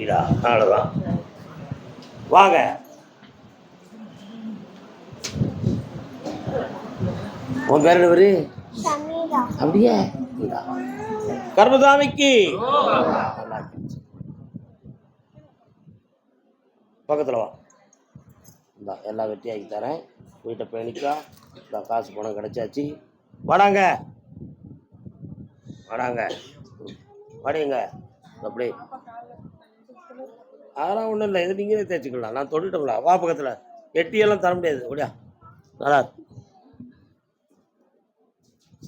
இதா அவ்வளோதான். வாங்க. உன் பேர் என்னவரு? அப்படியே கர்மசாமிக்கு பக்கத்தில் வா. இந்த எல்லாம் வெட்டி ஆக்கி தரேன். வீட்டை பேணிக்கா. இந்த காசு பணம் கிடைச்சாச்சு. வாடாங்க வாடாங்க வாடிங்க. அப்படி அதெல்லாம் ஒன்றும் இல்லை. இது நீங்களே தேய்ச்சிக்கலாம். நான் தொட்டுட்டோம்ல. வா பக்கத்தில். எட்டியெல்லாம் தர முடியாது. அப்படியா நல்லா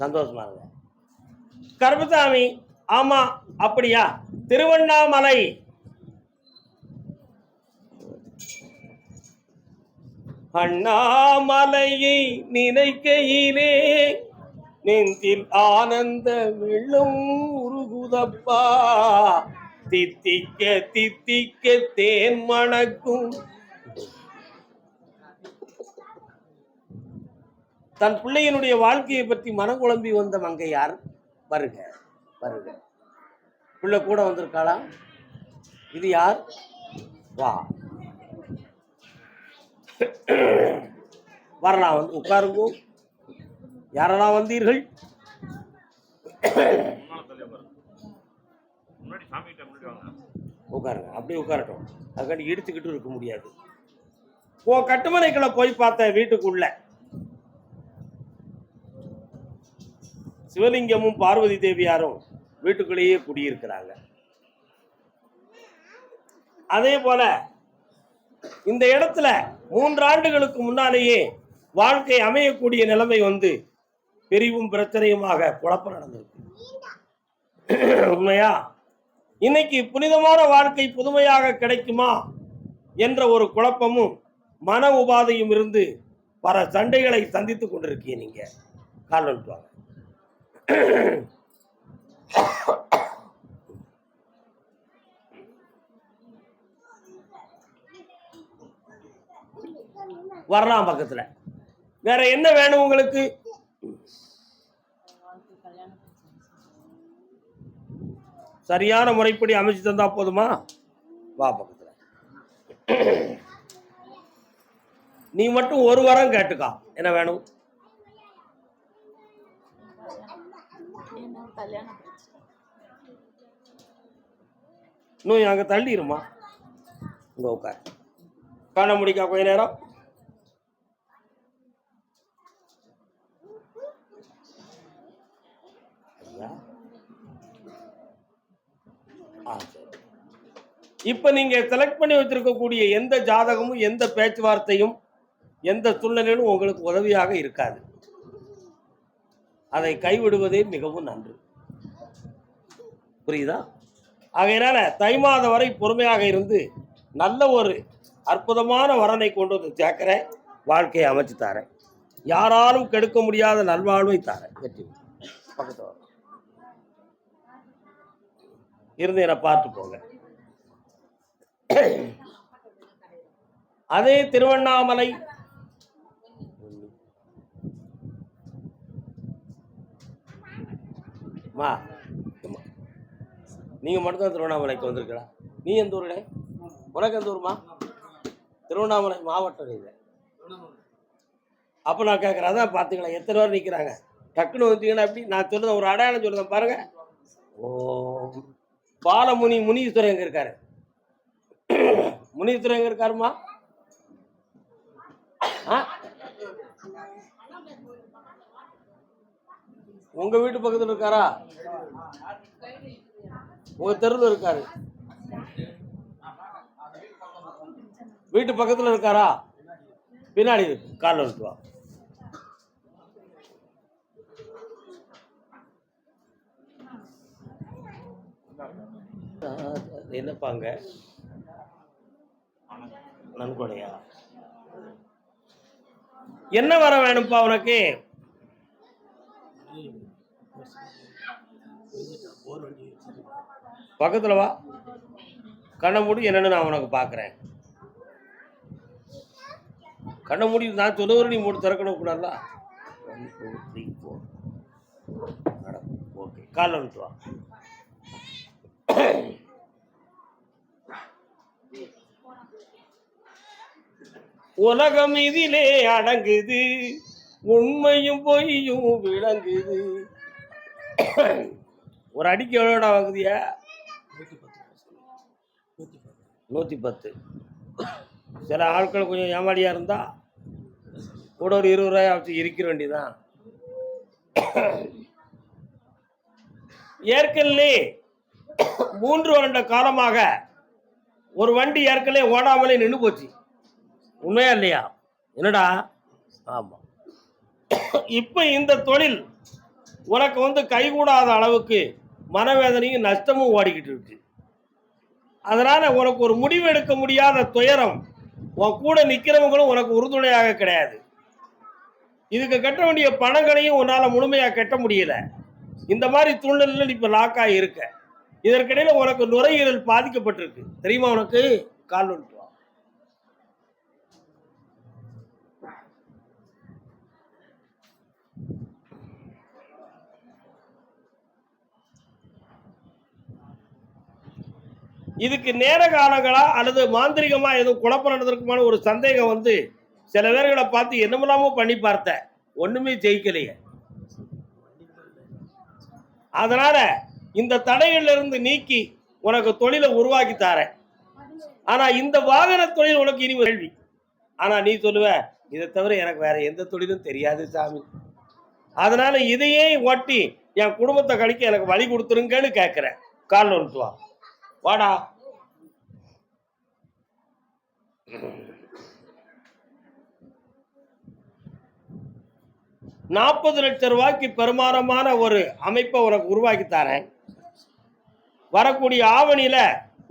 சந்தோஷமா இருங்க. கருப்பசாமி. ஆமா அப்படியா? திருவண்ணாமலை. அண்ணாமலையை நினைக்கையிலே நெஞ்சில் ஆனந்த வெள்ளம் உருகுதப்பா. தித்திக்க தித்திக்க தேன் மணக்கும். தன் பிள்ளையினுடைய வாழ்க்கையை பற்றி மனக்குழம்பி வந்த மங்கையார் வருக வருக. பிள்ளை கூட வந்திருக்காளா? இது யார்? வா வரலாம். வந்து உட்காருங்க. யாரெல்லாம் வந்தீர்கள்? உட்காருங்க. அப்படியே உட்காரட்டும். அதுக்காண்டி இடிச்சுக்கிட்டு இருக்க முடியாது. கட்டுமனைக்குள்ள போய் பார்த்த வீட்டுக்குள்ள சிவலிங்கமும் பார்வதி தேவியாரும் வீட்டுக்குள்ளேயே குடியிருக்கிறாங்க. அதே போல இந்த இடத்துல 3 ஆண்டுகளுக்கு முன்னாலேயே வாழ்க்கை அமையக்கூடிய நிலைமை வந்து பிரிவும் பிரச்சனையுமாக குழப்பம் நடந்திருக்கு. உண்மையா? இன்னைக்கு புனிதமான வாழ்க்கை புதுமையாக கிடைக்குமா என்ற ஒரு குழப்பமும் மன உபாதையும் இருந்து பல சண்டைகளை சந்தித்துக் கொண்டிருக்கீங்க. நீங்க கால் வந்துட்டுவாங்க. வரலாம் பக்கத்துல. வேற என்ன வேணும் உங்களுக்கு? சரியான முறைப்படி அமைச்சு தந்தா போதுமா? வா பக்கத்துல. நீ மட்டும் ஒரு வாரம் கேட்டுக்கா. என்ன வேணும்? இன்னும் அங்க தள்ளிடுமா? இங்க உட்கார். காண முடிக்கா கொஞ்ச நேரம். இப்ப நீங்க செலக்ட் பண்ணி வச்சிருக்கக்கூடிய எந்த ஜாதகமும் எந்த பேச்சுவார்த்தையும் எந்த சூழ்நிலையிலும் உங்களுக்கு உதவியாக இருக்காது. அதை கைவிடுவதே மிகவும் நன்று. புரியுதா? ஆகையினால தை மாதம் வரை பொறுமையாக இருந்து நல்ல ஒரு அற்புதமான வரனை கொண்டு வந்து சேர்க்கிற வாழ்க்கையை அமைச்சு தாரேன். யாராலும் கெடுக்க முடியாத நல்வாழ்வை தாரேன். வெற்றி பக்கத்து இருந்து என்னை பார்த்து போங்க. அதே திருவண்ணாமலை நீங்க மட்டும்தான் திருவண்ணாமலைக்கு வந்திருக்கலாம். நீ எந்த ஊருடே? உனக்கு எந்த ஊருமா? திருவண்ணாமலை மாவட்டம். நீங்க அப்ப நான் கேட்கறேன். அதான் பாத்தீங்களா எத்தனை பேர் நிக்கிறாங்க. டக்குன்னு வந்தீங்கன்னா எப்படி? நான் சொல்லுறேன், ஒரு அடையாளம் சொல்லுறேன் பாருங்க. ஓ பாலமுனி முனீஸ்வரர் எங்க இருக்காரு? முனீஸ்வரர் எங்க இருக்காருமா? உங்க வீட்டு பக்கத்துல இருக்காரா? உங்க தெருவில் இருக்காரு? வீட்டு பக்கத்துல இருக்காரா? பின்னாடி இருக்கு. காலில் இருக்குவா. என்னப்பாங்க நன்கொடையா? என்ன வர வேணும்ப்பா உனக்கு? பக்கத்துல வா. கண்ணை மூடி என்னன்னு நான் உனக்கு பாக்குறேன். கண்ணை மூடி நான் சொல்லுவது நீ மூடி திறக்கணும் கூடாதுல. 1 2 3 4 ஓகே. காலில் வந்துட்டு வா. உலகம் இதிலே அடங்குது, உண்மையும் பொய்யும் விளங்குது. ஒரு அடிக்கு எவ்வளோடா வாங்குதியா? 110. சில ஆட்கள் கொஞ்சம் ஏமாடியா இருந்தா கூட ஒரு 20 ரூபாய் வச்சு இருக்கிற வேண்டியதான். ஏற்கனவே 3 வருட காலமாக ஒரு வண்டி ஏற்கனவே ஓடாமலே நின்று போச்சு. உண்மையா இல்லையா? என்னடா? ஆமா. இப்ப இந்த தொழில் உனக்கு கைகூடாத அளவுக்கு மனவேதனையும் நஷ்டமும் ஓடிக்கிட்டு இருக்கு. அதனால உனக்கு ஒரு முடிவு எடுக்க முடியாத துயரம், உன் கூட நிக்கிறவங்களும் உனக்கு உறுதுணையாக கிடையாது. இதுக்கு கட்ட வேண்டிய பணங்களையும் உன்னால முழுமையா கட்ட முடியல. இந்த மாதிரி சூழ்நிலையில இப்ப லாக் ஆகி இருக்க. இதற்கிடையில உனக்கு நுரையீரல் பாதிக்கப்பட்டிருக்கு. தெரியுமா உனக்கு? கால் வந்துட்டு வா. இதுக்கு நேர காலங்களா அல்லது மாந்திரிகமா எதுவும் குழப்பம் நடந்திருக்குமான ஒரு சந்தேகம் சில பேர்களை பார்த்து என்னமெல்லாமோ பண்ணி பார்த்த, ஒண்ணுமே ஜெயிக்கலையே. அதனால இந்த தடைகள்ல இருந்து நீக்கி உனக்கு தொழிலை உருவாக்கி தாரேன். ஆனா இந்த வாகன தொழில் உனக்கு இனி கேள்வி. ஆனா நீ சொல்லுவ, இதை தவிர எனக்கு வேற எந்த தொழிலும் தெரியாது சாமி, அதனால இதையே ஓட்டி என் குடும்பத்தை கழிக்க எனக்கு வழி கொடுத்துருங்கன்னு கேட்கிறேன். கால் வந்துட்டு வா. வாடா. 40 லட்சம் ரூபாய்க்கு பெருமானமான ஒரு அமைப்பை உனக்கு உருவாக்கி தரேன். வரக்கூடிய ஆவணியில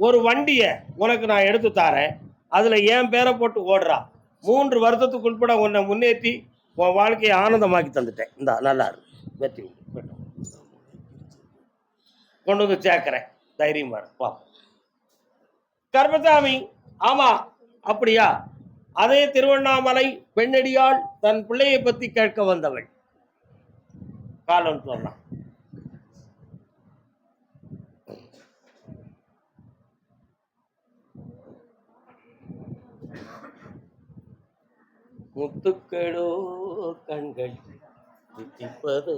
ஒரு வண்டியை உனக்கு நான் எடுத்து தரேன். அதுல என் பேரை போட்டு ஓடுறா. 3 வருஷத்துக்குள்பட உன்னை முன்னேற்றி உன் வாழ்க்கையை ஆனந்தமாக்கி தந்துட்டேன். இந்த நல்லா இருக்கு, வெற்றி கொண்டு சேர்க்கிறேன். தைரியமா பா. கர்மசாமி, ஆமா அப்படியா? அதே திருவண்ணாமலை பெண்ணடியாள் தன் பிள்ளையை பத்தி கேட்க வந்தவள். காலம் சொல்லலாம். முத்துக்களோ கண்கள் தித்திப்பதோ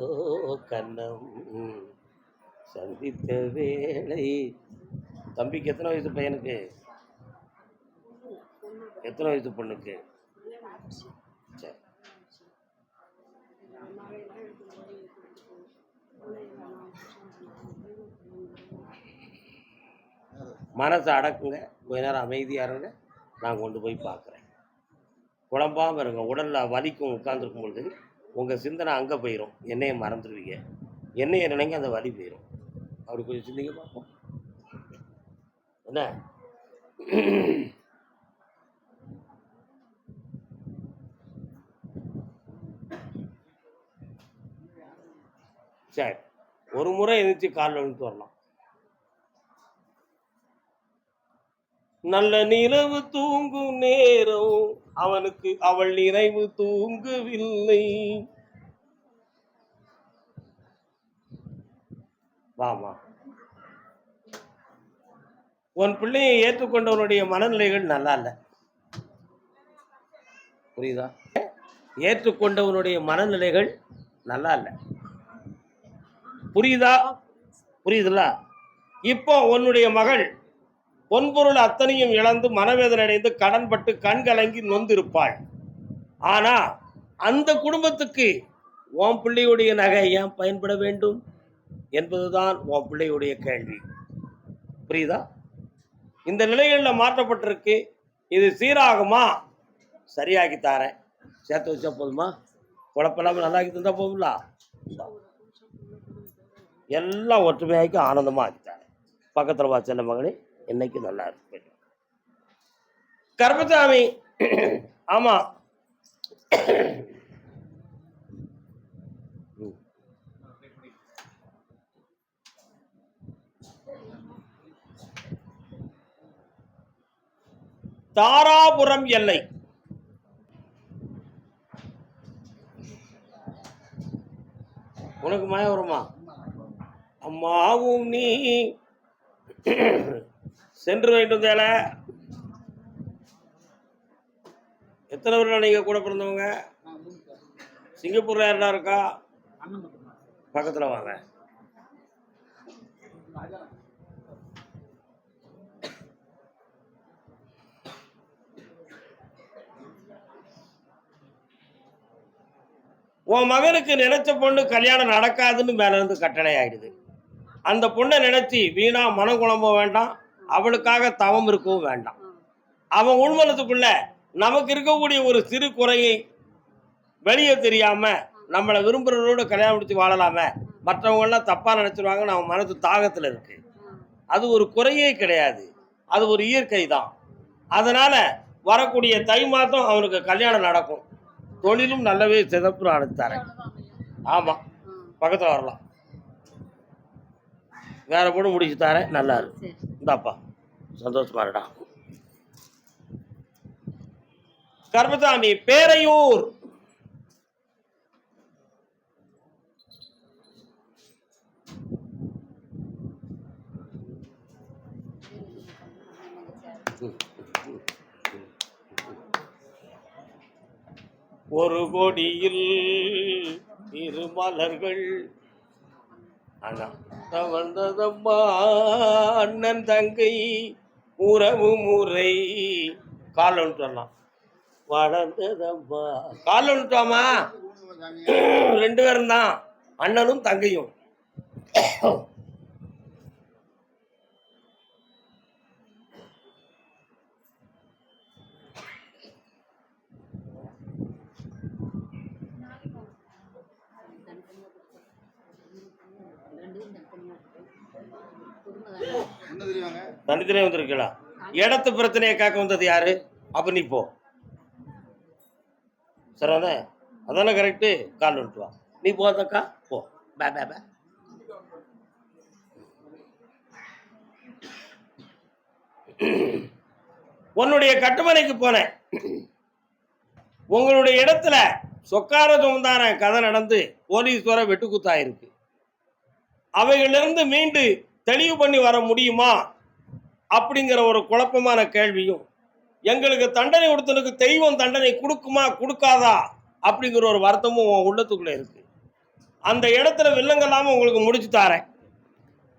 கண்ணம் சந்தித்த வேளை. தம்பிக்கு எத்தனை வயசு பையனுக்கு? எத்தனை வயசு பொண்ணுக்கு? சரி. மனசை அடக்குங்க, கொஞ்ச நேரம் அமைதியாக இருங்க. நான் கொண்டு போய் பார்க்குறேன். குழம்பாமல் இருங்க. உடலில் வலிக்கும். உட்காந்துருக்கும் பொழுது உங்கள் சிந்தனை அங்கே போயிடும். என்னையை மறந்துடுவீங்க. என்னையை நினைங்க, அந்த வலி போயிடும். அப்படி கொஞ்சம் சிந்திங்க பார்ப்போம். என்ன சரி, ஒரு முறை எதிர்த்து காலில் வந்துட்டு வரலாம். நல்ல நிலவு தூங்கும் நேரம் அவனுக்கு அவள் நினைவு தூங்கவில்லை. வாமா. உன் பிள்ளையை ஏற்றுக்கொண்டவனுடைய மனநிலைகள் நல்லா இல்லை. புரியுதா? ஏற்றுக்கொண்டவனுடைய மனநிலைகள் நல்லா இல்லை. புரியுதா? புரியுதுல்ல? இப்போ உன்னுடைய மகள் பொன்பொருள் அத்தனையும் இழந்து மனவேதனை அடைந்து கடன்பட்டு கண்கலங்கி நொந்திருப்பாள். ஆனா அந்த குடும்பத்துக்கு உன் பிள்ளையுடைய நகை ஏன் பயன்பட வேண்டும் என்பதுதான் உன் பிள்ளையுடைய கேள்வி. புரியுதா? இந்த நிலைகளில் மாற்றப்பட்டிருக்கு. இது சீராகுமா? சரியாக்கி தாரேன். சேர்த்து வச்சா போதுமா? குழப்பமில்லாமல் நல்லா ஆக்கி தந்தா போகும்ல? எல்லாம் ஒற்றுமையாக்கி ஆனந்தமா ஆக்கித்தாரேன். பக்கத்தில் வா செல்ல மகளே, என்னைக்கு நல்லா இருக்கு. கர்மசாமி, ஆமா தாராபுரம் எல்லை. உனக்கு மயம் வருமா? அம்மாவும் நீ சென்று வேண்டும் தேல எத்தனை பேர் நீங்க கூட பிறந்தவங்க? சிங்கப்பூர்ல யாரா இருக்கா? பக்கத்துல வாங்க. உன் மகனுக்கு நினைச்ச பொண்ணு கல்யாணம் நடக்காதுன்னு மேல இருந்து கட்டளை ஆயிடுது. அந்த பொண்ணை நினைச்சு வீணா மனம் குழம்ப வேண்டாம், அவளுக்காக தவம் இருக்கவும் வேண்டாம். அவன் உள்மனத்துக்குள்ள நமக்கு இருக்கக்கூடிய ஒரு சிறு குறையை வெளியே தெரியாம நம்மளை விரும்புறவரோட கல்யாணம் முடிச்சு வாழலாமே, மற்றவங்க எல்லாம் தப்பா நினைச்சிருவாங்க, நம்ம மனசு தாகத்துல இருக்கு. அது ஒரு குறையே கிடையாது, அது ஒரு இயற்கை தான். அதனால வரக்கூடிய தை மாதம் அவனுக்கு கல்யாணம் நடக்கும். தொழிலும் நல்லவே சிறப்பு அனுப்பித்தாரேன். ஆமா, பக்கத்துல வரலாம். வேற பொண்ணு முடிச்சு தரேன், நல்லா இருக்கு. இந்தாப்பா, சந்தோஷமா இருடா. கர்மசாமி, பேரையூர். ஒரு கொடியில் இரு மலர்கள் வந்ததம்மா, அண்ணன் தங்கை உறவு முறை கால் ஒன்றுலாம் வளர்ந்ததம்மா. கால் ஒன்றுட்டாமா, 2 பேரும் தான், அண்ணனும் தங்கையும். தனித்தனே வந்திருக்கலாம். இடத்து பிரச்சனையை கேட்க வந்தது யாரு? அப்ப நீ போ, சரிதானே? அதானே கரெக்டு. கால் வந்துட்டு வா, நீ போதக்கா போ. பே பே பே. உன்னுடைய கட்டுமனைக்கு போனேன். உங்களுடைய இடத்துல சொக்கார சுமந்தான கதை நடந்து போலீஸ் வர வெட்டுக்குத்தாயிருக்கு. அவைகளிலிருந்து மீண்டு தெளிவு பண்ணி வர முடியுமா அப்படிங்கிற ஒரு குழப்பமான கேள்வியும், எங்களுக்கு தண்டனை கொடுத்தனுக்கு தெய்வம் தண்டனை கொடுக்குமா கொடுக்காதா அப்படிங்கிற ஒரு வருத்தமும் உள்ளத்துக்குள்ள இருக்கு. அந்த இடத்துல வில்லங்கல்லாம உங்களுக்கு முடிச்சு தாரேன்.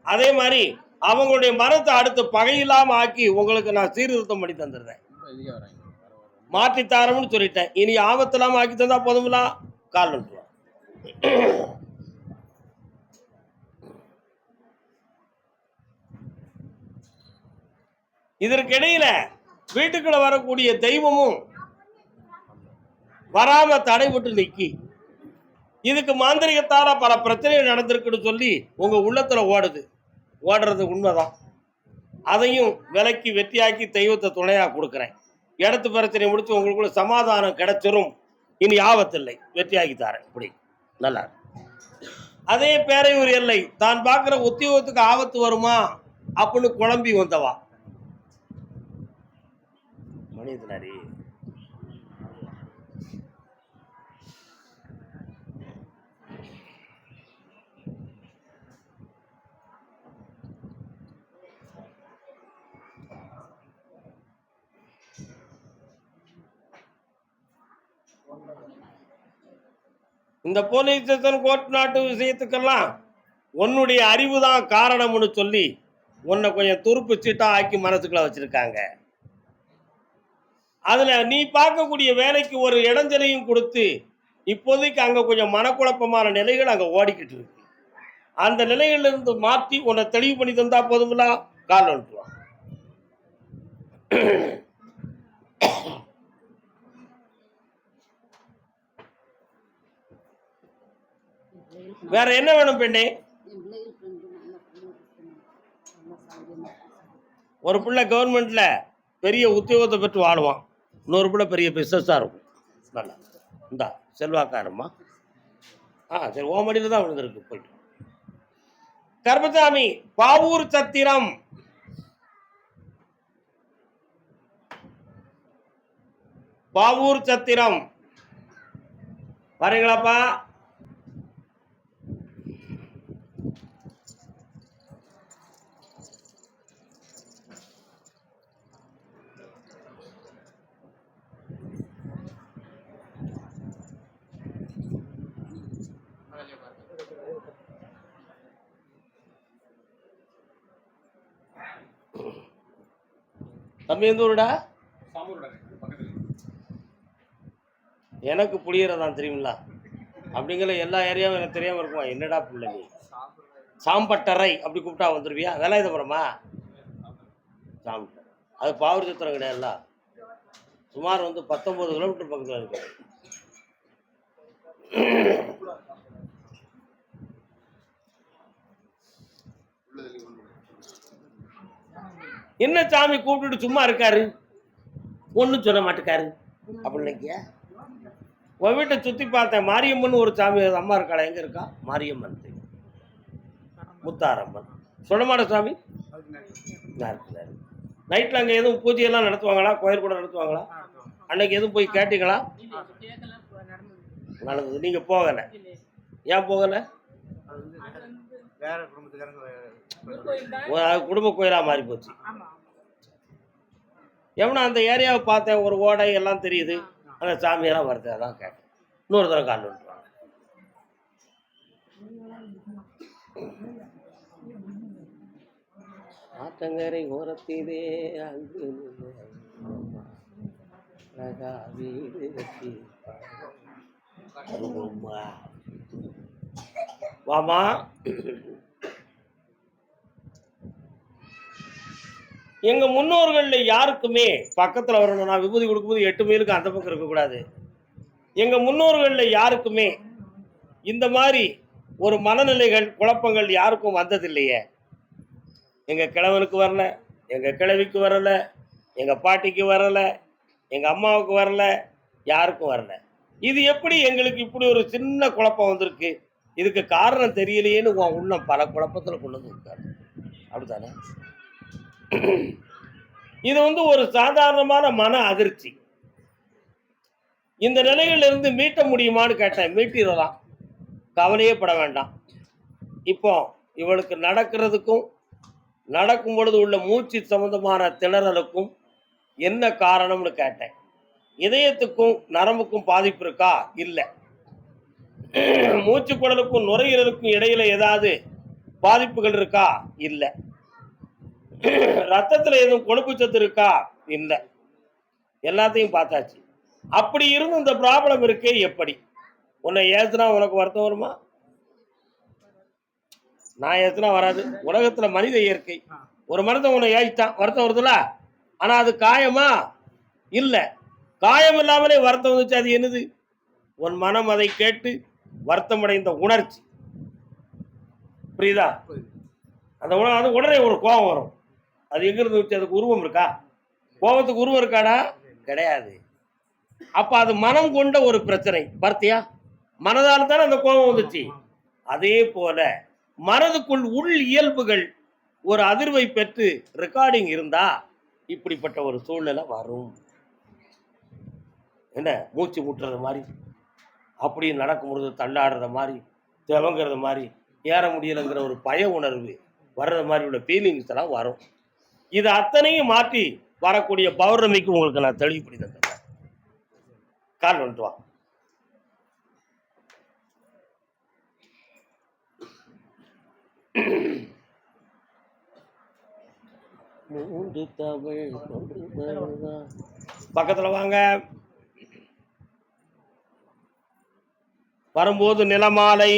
அதே மாதிரி அவங்களுடைய மரத்தை அடுத்து பகையில்லாம ஆக்கி உங்களுக்கு நான் சீர்திருத்தம் பண்ணி தந்துடுறேன். மாற்றி தாரம்னு சொல்லிட்டேன். இனி ஆபத்து இல்லாம ஆக்கி தந்தா போதுங்களா? கால் வந்துடுவோம். இதற்கிடையில வீட்டுக்குள்ள வரக்கூடிய தெய்வமும் வராம தடைபட்டு நிக்கி, இதுக்கு மாந்திரிகத்தால பல பிரச்சனைகள் நடந்திருக்குன்னு சொல்லி உங்க உள்ளத்துல ஓடுறது உண்மைதான். அதையும் விலைக்கு வெற்றியாக்கி தெய்வத்தை துணையா கொடுக்குறேன். இடத்து பிரச்சனை முடிச்சு உங்களுக்குள்ள சமாதானம் கிடைச்சிரும். இனி ஆபத்தில்லை, வெற்றியாக்கி தாரேன். இப்படி நல்லா. அதே பேரையூர் எல்லை தான் பார்க்கிற உத்தியோகத்துக்கு ஆபத்து வருமா அப்படின்னு குழம்பி வந்தவா மனிதனாரி. இந்த போலீஸ் ஸ்டேஷன் கோர்ட் நாட்டு விஷயத்துக்கெல்லாம் உன்னுடைய அறிவு தான் காரணம்னு சொல்லி உன்னை கொஞ்சம் துருப்பு சீட்டா ஆக்கி மனசுக்குள்ள வச்சிருக்காங்க. அதுல நீ பார்க்கக்கூடிய வேலைக்கு ஒரு இடைஞ்சலையும் கொடுத்து இப்போதைக்கு அங்க கொஞ்சம் மனக்குழப்பமான நிலைகள் அங்க ஓடிக்கிட்டு இருக்கு. அந்த நிலையில இருந்து மாற்றி உன்னை தெளிவு பண்ணி தந்தா போதுங்களா? கால் வந்துட்டு வா. வேற என்ன வேணும் பெண்ணே? ஒரு பிள்ளை கவர்மெண்ட்ல பெரிய உத்தியோகத்தை பெற்று வாழுவான், இன்னொரு பிள்ளை பெரிய பிசினஸா இருக்கும். நல்லா இந்தா செல்வாக்காரம்மா. சரி, ஓமடியில தான் விழுந்திருக்கு. போயிட்டு கர்மசாமி, பாவூர் சத்திரம். பாவூர் சத்திரம் வரீங்களாப்பா? தம்பி எந்த ஊருடா? எனக்கு புளியறதான் தெரியுங்களா? அப்படிங்கிற எல்லா ஏரியாவும் எனக்கு தெரியாமல் இருக்குமா? என்னடா பிள்ளை நீ சாம்பட்டறை அப்படி கூப்பிட்டா வந்துடுவியா? வேலாயுதபுரமா? சாம்பட்டறை அது பாவூர் சத்திரம் கிடையாதுல்ல. சுமார் 19 கிலோமீட்டர் பக்கத்தில் இருக்கு. என்ன சாமி கூப்பிட்டுட்டு சும்மா இருக்காரு, ஒன்றும் சொல்ல மாட்டேக்காரு அப்படின்னு உன் வீட்டை சுற்றி பார்த்தேன். மாரியம்மன் ஒரு சாமி அம்மா இருக்காளா? எங்கே இருக்கா மாரியம்மன்? முத்தாரம்மன். சொல்லமாட சாமி இருக்கிறாரு. நைட்டில் அங்கே எதுவும் பூஜையெல்லாம் நடத்துவாங்களா? கோயில் கூட நடத்துவாங்களா? அன்னைக்கு எதுவும் போய் கேட்டீங்களா? நடந்தது. நீங்கள் போகலை. ஏன் போகலை? குடும்ப கோயிலாக மாறி போச்சு. எவனா அந்த ஏரியாவை பார்த்தேன், ஒரு ஓடை எல்லாம் தெரியுது, அந்த சாமியெல்லாம் வருது, அதான் கேட்டேன். இன்னொரு தடவை கால் விட்டுருவாங்க. ஆற்றங்கரை ஓரத்திலே அங்கு வாமா. எங்க முன்னோர்கள்ல யாருக்குமே பக்கத்துல வரணும். நான் விபூதி கொடுக்கும்போது 8 மைலுக்கு அந்த பக்கம் இருக்கக்கூடாது. எங்க முன்னோர்கள்ல யாருக்குமே இந்த மாதிரி ஒரு மனநிலைகள் குழப்பங்கள் யாருக்கும் வந்ததில்லையே. எங்க கிழவனுக்கு வரல, எங்க கிழவிக்கு வரல, எங்க பாட்டிக்கு வரல, எங்க அம்மாவுக்கு வரல, யாருக்கும் வரல. இது எப்படி எங்களுக்கு இப்படி ஒரு சின்ன குழப்பம் வந்திருக்கு? இதுக்கு காரணம் தெரியலையேன்னு உன் உள்ளம் பல குழப்பத்தில் கொண்டு வந்து இருக்காரு. அப்படித்தானே? இது ஒரு சாதாரணமான மன அதிர்ச்சி. இந்த நிலையில இருந்து மீட்ட முடியுமான்னு கேட்டேன். மீட்டிடலாம், கவலையே பட வேண்டாம். இப்போ இவளுக்கு நடக்கிறதுக்கும் நடக்கும் பொழுது உள்ள மூச்சு சம்பந்தமான திணறலுக்கும் என்ன காரணம்னு கேட்டேன். இதயத்துக்கும் நரம்புக்கும் பாதிப்பு இருக்கா? இல்லை. மூச்சு குடலுக்கும் நுரையீரலுக்கும் இடையில ஏதாவது பாதிப்புகள் இருக்கா? இல்லை. ரத்தத்துல எதுவும் கொழுப்பு சத்து இருக்கா? இல்லை. எல்லாத்தையும் பார்த்தாச்சு. அப்படி இருந்து இந்த ப்ராப்ளம் இருக்கே எப்படி? உன்னை ஏத்துனா உனக்கு வருத்தம் வருமா? நான் ஏத்துனா வராது. உலகத்துல மனித இயற்கை. ஒரு மருந்தம் உன்னை ஏய்த்தான், வருத்தம் வருதுல. ஆனா அது காயமா? இல்லை. காயம் இல்லாமலே வருத்தம் வந்துச்சு. அது என்னது? உன் மனம் அதை கேட்டு வருத்தம் அடைந்த உணர்ச்சி. புரியுதா? அந்த உடனே ஒரு கோபம் வரும். அது எங்கிருந்து வச்சு? அதுக்கு உருவம் இருக்கா? கோபத்துக்கு உருவம் இருக்காடா? கிடையாது. அப்ப அது மனம் கொண்ட ஒரு பிரச்சனை. பார்த்தியா? மனதால் தானே அந்த கோபம் வந்துச்சு. அதே போல மனதுக்குள் உள் இயல்புகள் ஒரு அதிர்வை பெற்று ரெக்கார்டிங் இருந்தா இப்படிப்பட்ட ஒரு சூழ்நிலை வரும். என்ன மூச்சு முட்டுறது மாதிரி, அப்படி நடக்கும்பொழுது தள்ளாடுற மாதிரி, திவங்கிறது மாதிரி, ஏற முடியலைங்கிற ஒரு பய உணர்வு வர்றது மாதிரி உள்ள ஃபீலிங்ஸ் எல்லாம் வரும். இது அத்தனையும் மாற்றி வரக்கூடிய பௌர்ணமிக்கு உங்களுக்கு நான் தெளிவுபடி தந்தேன். கால் வந்துட்டு வா. பக்கத்துல வாங்க. வரும்போது நிலமாலை,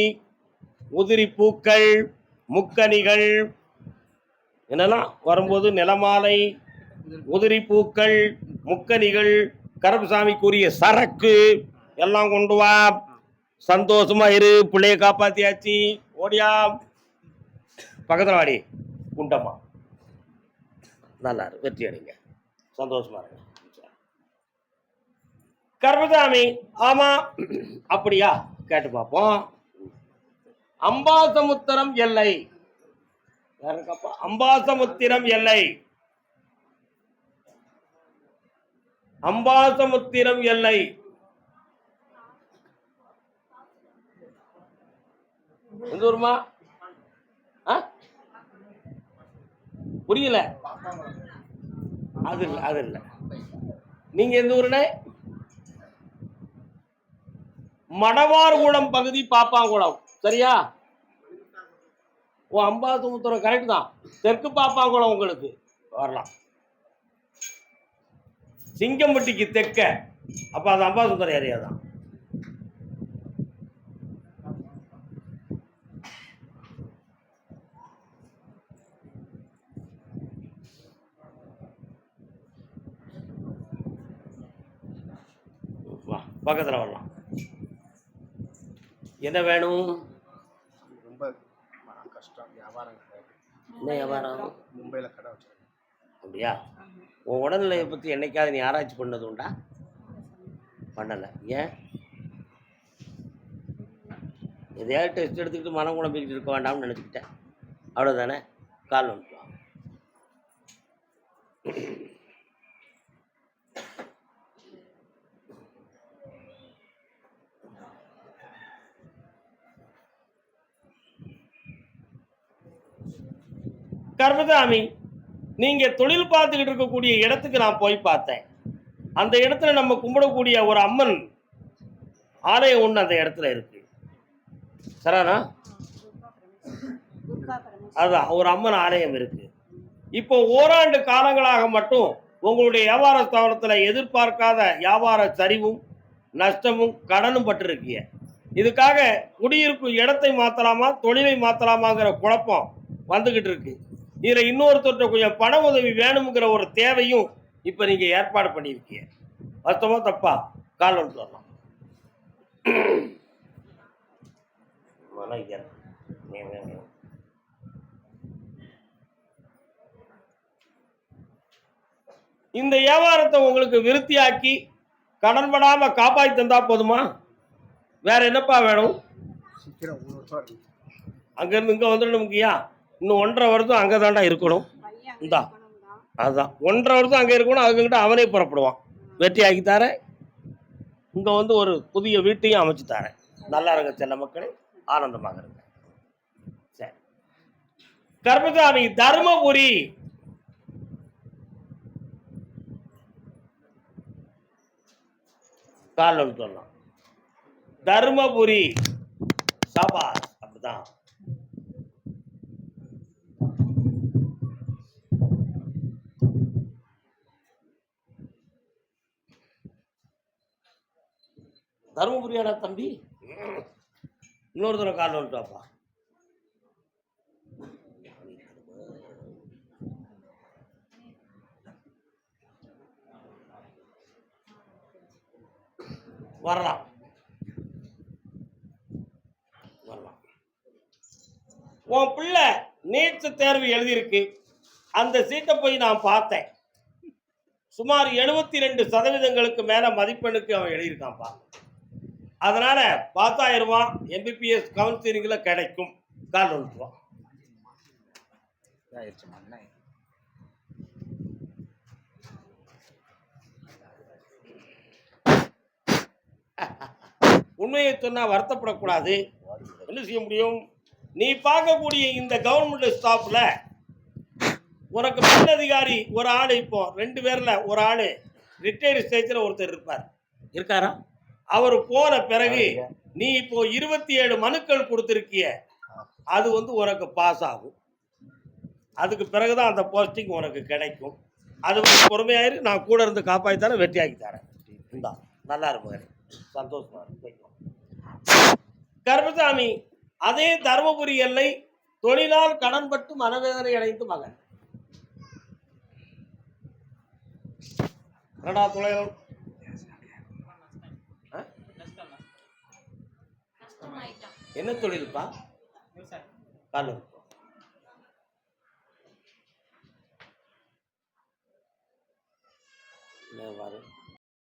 உதிரி பூக்கள், முக்கணிகள், என்னெல்லாம் வரும்போது நிலமாலை, உதிரி பூக்கள், முக்கணிகள், கருப்பசாமிக்குரிய சரக்கு எல்லாம் கொண்டு வா. சந்தோஷமா இரு. பிள்ளைய காப்பாத்தியாச்சு. ஓடியா. பக்கத்துல வாடி. குண்டம்மா நல்லா இரு. வெற்றி அடைங்க. சந்தோஷமா இருங்க. கருப்பசாமி. ஆமா. அப்படியா? கேட்டு பார்ப்போம். அம்பாசமுத்திரம் எல்லை. யாருக்கப்பா? அம்பாசமுத்திரம் எல்லை. அம்பாசமுத்திரம் எல்லை. எந்த ஊருமா? புரியல. அது இல்லை, அது இல்லை. நீங்க எந்த ஊருனே? மடவார்குளம் பகுதி, பாப்பாங்குளம். சரியா? ஓ, அம்பாசமுத்திரம் கரெக்ட் தான். தெற்கு பாப்பாங்குளம் உங்களுக்கு வரலாம். சிங்கம்பட்டிக்கு தெற்க. அப்ப அது அம்பாசுந்தரம் ஏரியா தான். பக்கத்தில் வரலாம். என்ன வேணும்? ரொம்ப கஷ்டம் வியாபாரம். என்ன வியாபாரம்? மும்பையில் கடை வச்சிருக்கேன். அப்படியா? உன் உடல்நிலையை பற்றி என்னைக்காவது நீ ஆராய்ச்சி பண்ணது உண்டா? பண்ணலை. ஏன்? எதையாவது டெஸ்ட் எடுத்துக்கிட்டு மனம் குழம்பிக்கிட்டு இருக்க வேண்டாம்னு நினச்சிக்கிட்டேன். அவ்வளோதானே? கால் வந்துட்டு கர்மசாமி, நீங்க தொழில் பார்த்துக்கிட்டு இருக்கக்கூடிய இடத்துக்கு நான் போய் பார்த்தேன். அந்த இடத்துல நம்ம கும்பிடக்கூடிய ஒரு அம்மன் ஆலயம் ஒன்று அந்த இடத்துல இருக்கு. சரானா? அதான் ஒரு அம்மன் ஆலயம் இருக்கு. இப்போ ஓராண்டு காலங்களாக மட்டும் உங்களுடைய வியாபார ஸ்தாபனத்தில் எதிர்பார்க்காத வியாபார சரிவும் நஷ்டமும் கடனும் பட்டிருக்கீங்க. இதுக்காக குடியிருக்கும் இடத்தை மாற்றலாமா தொழிலை மாற்றலாமாங்கிற குழப்பம் வந்துக்கிட்டு இருக்கு. இதில் இன்னொருத்தர்கிட்ட கொஞ்சம் பண உதவி வேணுங்கிற ஒரு தேவையும் இப்போ நீங்கள் ஏற்பாடு பண்ணியிருக்கீங்க. வருத்தமாக தப்பா? கால் வந்து வரலாம். இந்த வியாபாரத்தை உங்களுக்கு விருத்தியாக்கி கடன் படாமல் காப்பாற்றி தந்தா போதுமா? வேற என்னப்பா வேணும்? அங்கேருந்து இங்கே வந்துடணும்யா. இன்னும் 1.5 வருஷம் அங்கே தாண்டா இருக்கணும். இந்தா அதுதான் 1.5 வருஷம் அங்கே இருக்கணும். அதுக்கிட்ட அவனே புறப்படுவான். வெற்றி ஆக்கி தரேன். இங்கே வந்து ஒரு புதிய வீட்டையும் அமைச்சு தரேன். நல்லா இருங்க செல்ல மக்களே, ஆனந்தமாக இருங்க. சரி கர்மசாமி, தருமபுரி கால் சொல்லலாம். தருமபுரி சபாஸ். அப்படிதான். தருமபுரியாடா தம்பி? இன்னொரு தடவை கால் வந்துட்டாப்பா. வரலாம் வரலாம். உன் பிள்ளை நீட் தேர்வு எழுதியிருக்கு. அந்த சீட்டை போய் நான் பார்த்தேன். சுமார் 72% மேல மதிப்பெண்ணுக்கு அவன் எழுதியிருக்கான்ப்பா. அதனால 10,000 ரூபாய் எம்பிபிஎஸ் கவுன்சிலிங்ல கிடைக்கும். கால் வந்துருவான். உண்மையை சொன்னா வருத்தப்படக்கூடாது. என்ன செய்ய முடியும்? நீ பார்க்கக்கூடிய இந்த கவர்மெண்ட் ஸ்டாஃப்ல உனக்கு மேலதிகாரி ஒரு ஆள், இப்போ 2 பேர்ல ஒரு ஆள் ரிட்டையர்டு ஸ்டேஜில் ஒருத்தர் இருப்பார். இருக்காரா? அவர் போன பிறகு நீ இப்போ 27 மனுக்கள் கொடுத்துருக்கிய, அது வந்து உனக்கு பாஸ் ஆகும். அதுக்கு பிறகுதான் அந்த போஸ்டிங் உனக்கு கிடைக்கும். அது வந்து பொறுமையாயிரு. நான் கூட இருந்து காப்பாற்றி தரேன், வெற்றியாக்கி தரேன். இந்தா நல்லா இருப்பாரு, சந்தோஷமா இருக்கும். கருப்பசாமி, அதே தருமபுரி எல்லை தொழிலால் கடன்பட்டு மனவேதனை அடைந்து மகன். தொழில் என்ன தொழில்ப்பா? காலு வரும்